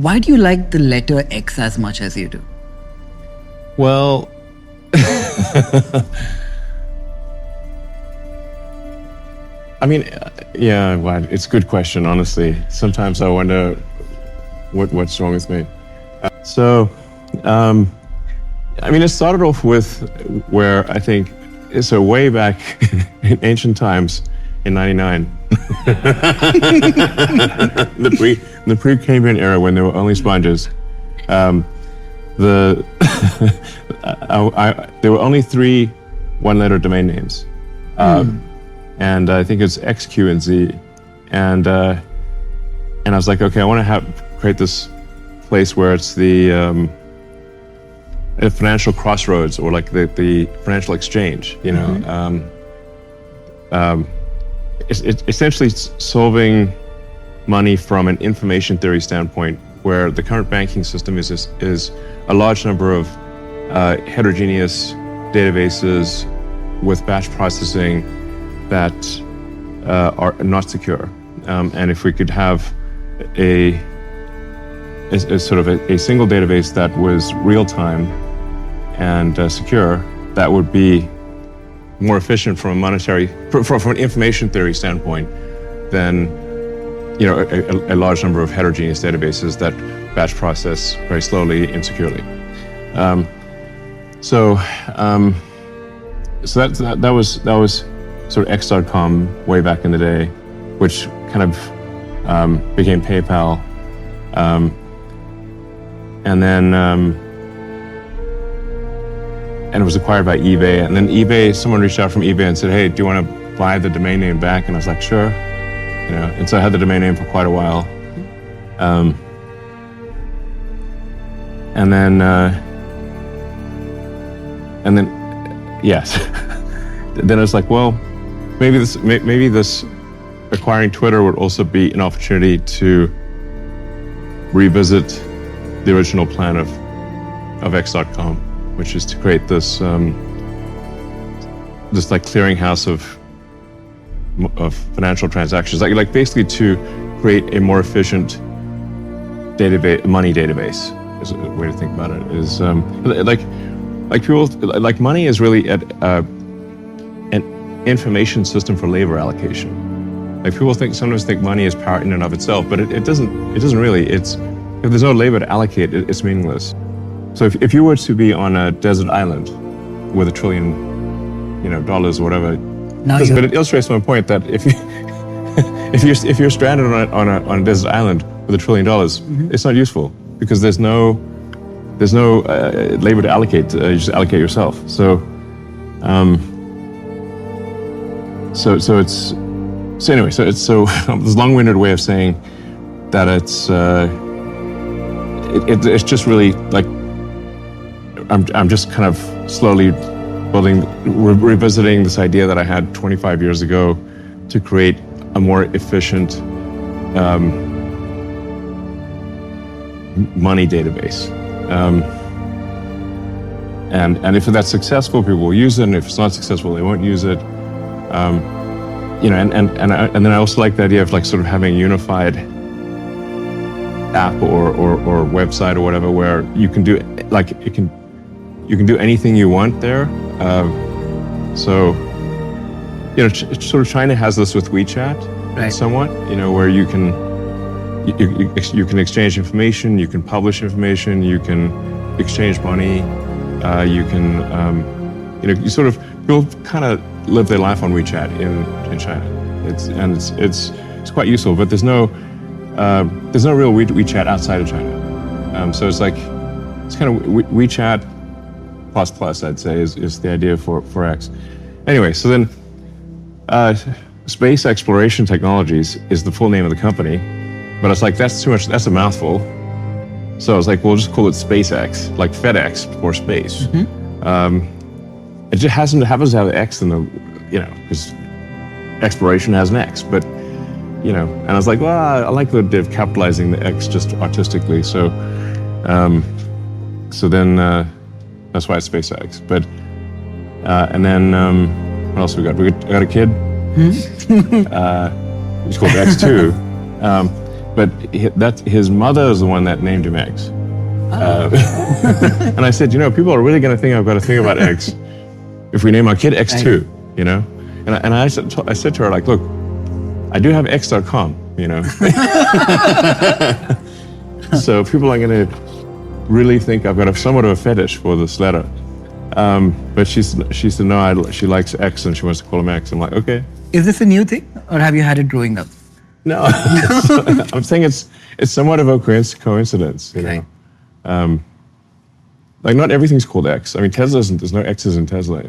Why do you like the letter X as much as you do? Well, I mean, yeah, well, it's a good question, honestly. Sometimes I wonder what's wrong with me. I mean, it started off with where I think, so way back in ancient times, in '99, the pre-Cambrian era when there were only sponges, there were only 3 one-letter domain names, and I think it's X, Q, and Z, and I was like, okay, I want to create this place where it's the financial crossroads, or like the financial exchange, you know. It's essentially solving money from an information theory standpoint, where the current banking system is a large number of heterogeneous databases with batch processing that are not secure. And if we could have a sort of a single database that was real time and secure, that would be more efficient from an information theory standpoint than, you know, a large number of heterogeneous databases that batch process very slowly, insecurely. So that was sort of X.com way back in the day, which kind of became PayPal, and then and it was acquired by eBay. And then someone reached out from eBay and said, "Hey, do you want to buy the domain name back?" And I was like, "Sure." You know, and so I had the domain name for quite a while. And then, yes. Then I was like, well, maybe this acquiring Twitter would also be an opportunity to revisit the original plan of X.com, which is to create this like clearinghouse of financial transactions, like basically to create a more efficient money database. Is a way to think about it. Is like people, like money is really an information system for labor allocation. Like people sometimes think money is power in and of itself, but it doesn't really. If there's no labor to allocate, it's meaningless. So if you were to be on a desert island with $1 trillion, dollars or whatever, but it illustrates my point that if you're stranded on a desert island with $1 trillion, it's not useful because there's no labor to allocate. You just allocate yourself. So it's this long-winded way of saying that it's just really like I'm just kind of slowly revisiting this idea that I had 25 years ago to create a more efficient money database. And if that's successful, people will use it, and if it's not successful, they won't use it. And then I also like the idea of like sort of having a unified app or website or whatever where you can do you can do anything you want there. So sort of China has this with WeChat, right, somewhat, where you can exchange information, you can publish information, you can exchange money, you can you sort of, people kind of live their life on WeChat in China. It's quite useful, but there's no real WeChat outside of China. So it's kind of WeChat plus, I'd say, is the idea for X. Anyway, so then Space Exploration Technologies is the full name of the company, but it's like, that's too much, that's a mouthful. So I was like, we'll just call it SpaceX, like FedEx for space. It just happens to have an X in the, because exploration has an X, but, and I was like, well, I like the idea of capitalizing the X just artistically. So then that's why it's SpaceX. But, and then, what else we got? I got a kid. He's called X2. but his mother is the one that named him X. And I said, people are really going to think I've got to think about X if we name our kid X2, And I said to her, like, look, I do have X.com, So people are going to really think I've got somewhat of a fetish for this letter. But she said, no, she likes X and she wants to call him X. I'm like, okay. Is this a new thing or have you had it growing up? No, I'm saying it's somewhat of a coincidence, Okay. Like not everything's called X. I mean, there's no X's in Tesla,